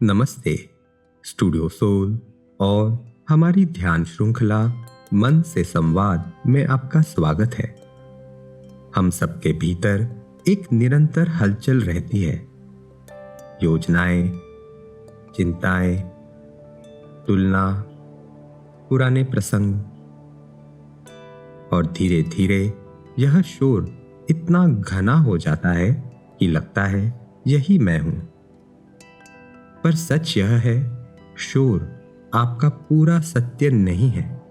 नमस्ते। Studio soul और हमारी ध्यान श्रृंखला मन से संवाद में आपका स्वागत है। हम सबके भीतर एक निरंतर हलचल रहती है। योजनाएं, चिंताएं, तुलना, पुराने प्रसंग, और धीरे धीरे यह शोर इतना घना हो जाता है कि लगता है यही मैं हूं। पर सच यह है, शोर आपका पूरा सत्य नहीं है।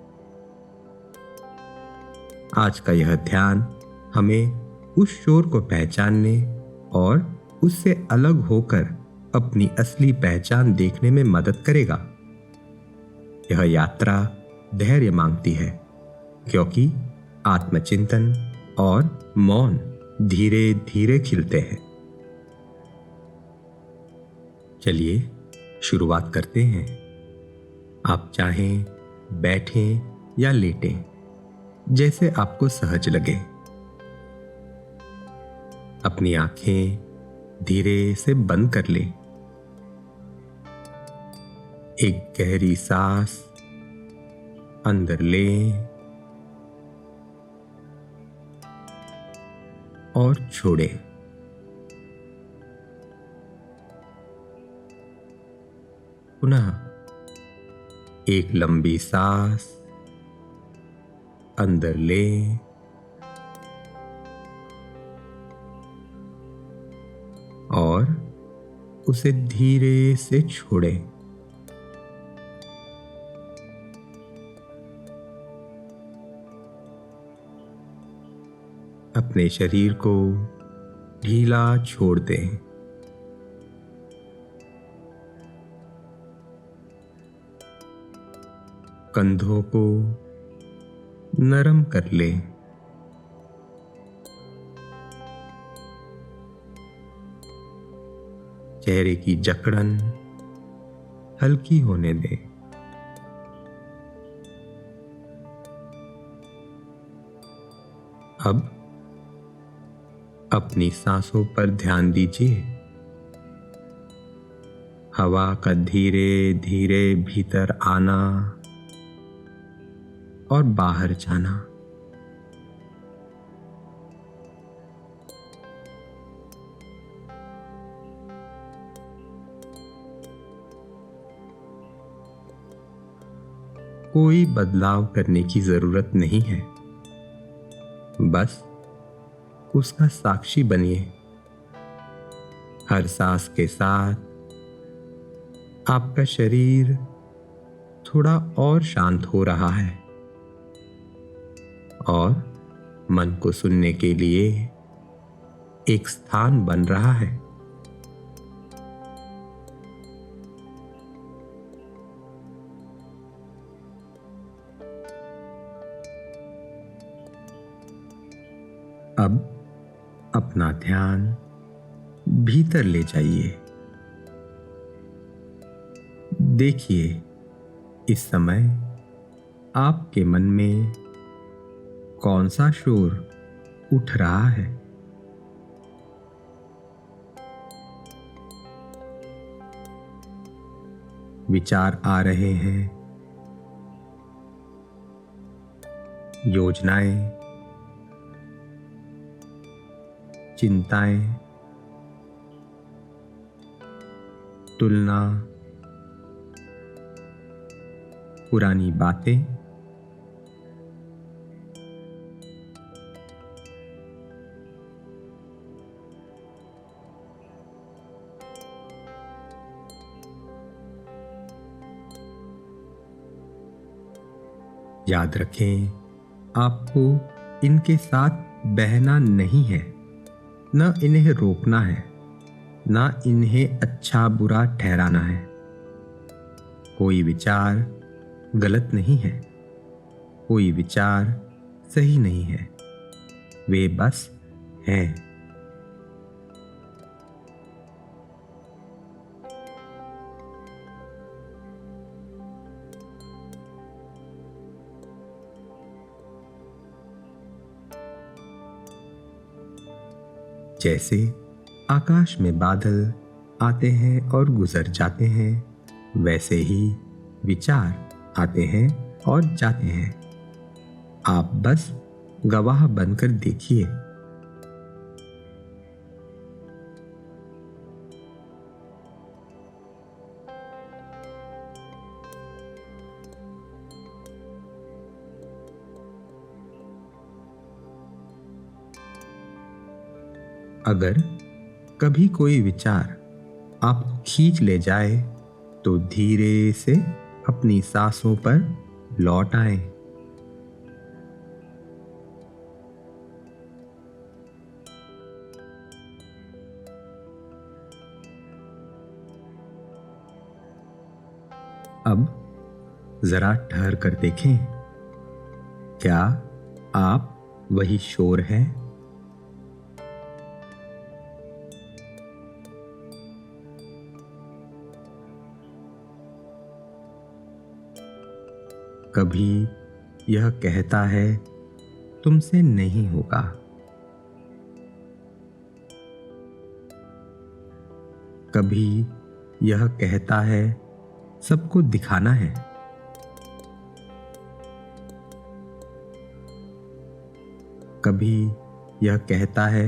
आज का यह ध्यान हमें उस शोर को पहचानने और उससे अलग होकर अपनी असली पहचान देखने में मदद करेगा। यह यात्रा धैर्य मांगती है, क्योंकि आत्मचिंतन और मौन धीरे धीरे खिलते हैं। चलिए शुरुआत करते हैं। आप चाहें बैठें या लेटें, जैसे आपको सहज लगे। अपनी आंखें धीरे से बंद कर लें। एक गहरी सांस अंदर लें और छोड़ें। पुनः एक लंबी सांस अंदर लें और उसे धीरे से छोड़ें। अपने शरीर को ढीला छोड़ दें। कंधों को नरम कर लें। चेहरे की जकड़न हल्की होने दें। अब अपनी सांसों पर ध्यान दीजिए। हवा का धीरे धीरे भीतर आना और बाहर जाना। कोई बदलाव करने की जरूरत नहीं है, बस उसका साक्षी बनिए। हर सांस के साथ आपका शरीर थोड़ा और शांत हो रहा है और मन को सुनने के लिए एक स्थान बन रहा है। अब अपना ध्यान भीतर ले जाइए। देखिए, इस समय आपके मन में कौन सा शोर उठ रहा है। विचार आ रहे हैं, योजनाएं, चिंताएं, तुलना, पुरानी बातें। याद रखें, आपको इनके साथ बहना नहीं है, न इन्हें रोकना है, न इन्हें अच्छा बुरा ठहराना है। कोई विचार गलत नहीं है, कोई विचार सही नहीं है, वे बस हैं। जैसे आकाश में बादल आते हैं और गुजर जाते हैं, वैसे ही विचार आते हैं और जाते हैं। आप बस गवाह बनकर देखिए। अगर कभी कोई विचार आपको खींच ले जाए तो धीरे से अपनी सांसों पर लौट आएं। अब जरा ठहर कर देखें, क्या आप वही शोर हैं? कभी यह कहता है तुमसे नहीं होगा, कभी यह कहता है सबको दिखाना है, कभी यह कहता है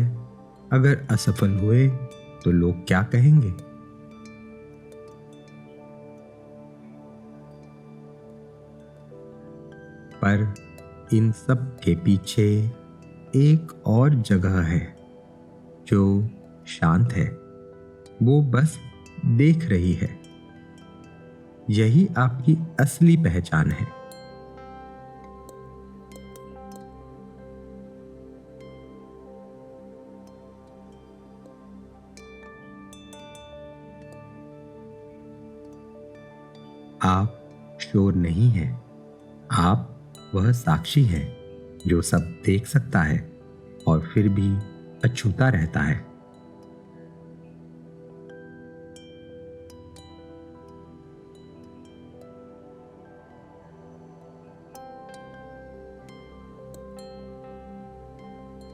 अगर असफल हुए तो लोग क्या कहेंगे। पर इन सब के पीछे एक और जगह है जो शांत है, वो बस देख रही है। यही आपकी असली पहचान है। आप शोर नहीं हैं, आप वह साक्षी है जो सब देख सकता है और फिर भी अछूता रहता है।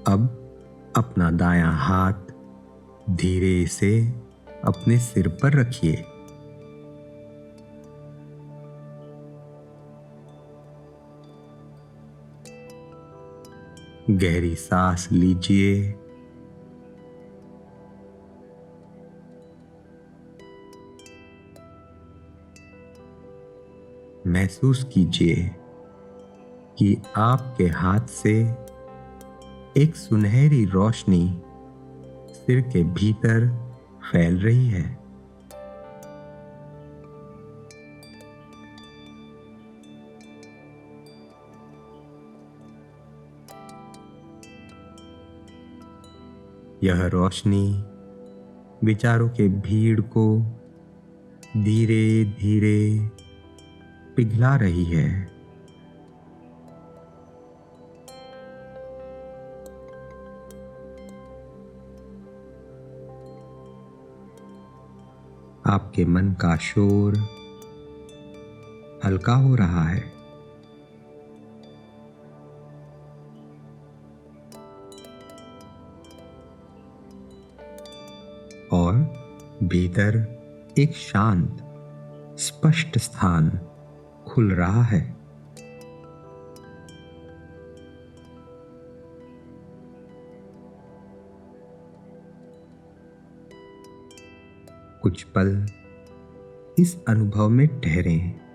अब अपना दायां हाथ धीरे से अपने सिर पर रखिए। गहरी सांस लीजिए। महसूस कीजिए कि आपके हाथ से एक सुनहरी रोशनी सिर के भीतर फैल रही है। यह रोशनी विचारों के भीड़ को धीरे धीरे पिघला रही है। आपके मन का शोर हल्का हो रहा है और भीतर एक शांत स्पष्ट स्थान खुल रहा है। कुछ पल इस अनुभव में ठहरें।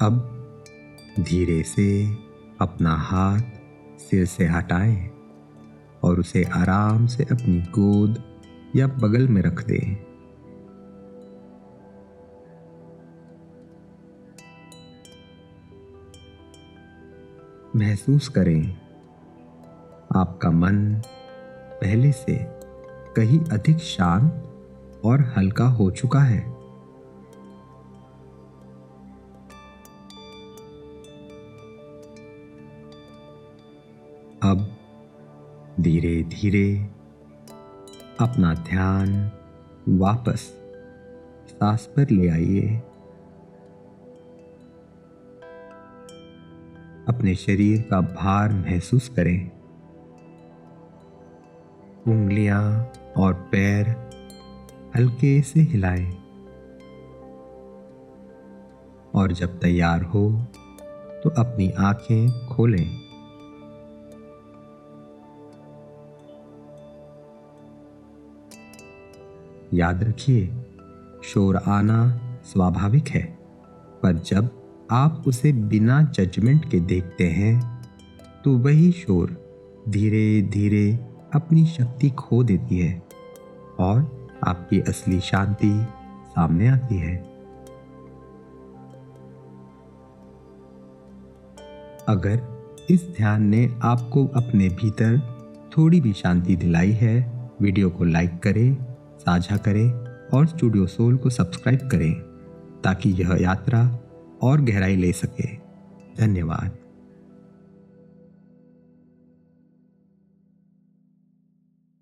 अब धीरे से अपना हाथ सिर से हटाएं और उसे आराम से अपनी गोद या बगल में रख दें। महसूस करें आपका मन पहले से कहीं अधिक शांत और हल्का हो चुका है। अब धीरे धीरे अपना ध्यान वापस सांस पर ले आइए। अपने शरीर का भार महसूस करें। उंगलियां और पैर हल्के से हिलाएं और जब तैयार हो तो अपनी आंखें खोलें। याद रखिए, शोर आना स्वाभाविक है, पर जब आप उसे बिना जजमेंट के देखते हैं तो वही शोर धीरे धीरे अपनी शक्ति खो देती है और आपकी असली शांति सामने आती है। अगर इस ध्यान ने आपको अपने भीतर थोड़ी भी शांति दिलाई है, वीडियो को लाइक करें, साझा करें और स्टूडियो सोल को सब्सक्राइब करें ताकि यह यात्रा और गहराई ले सके। धन्यवाद।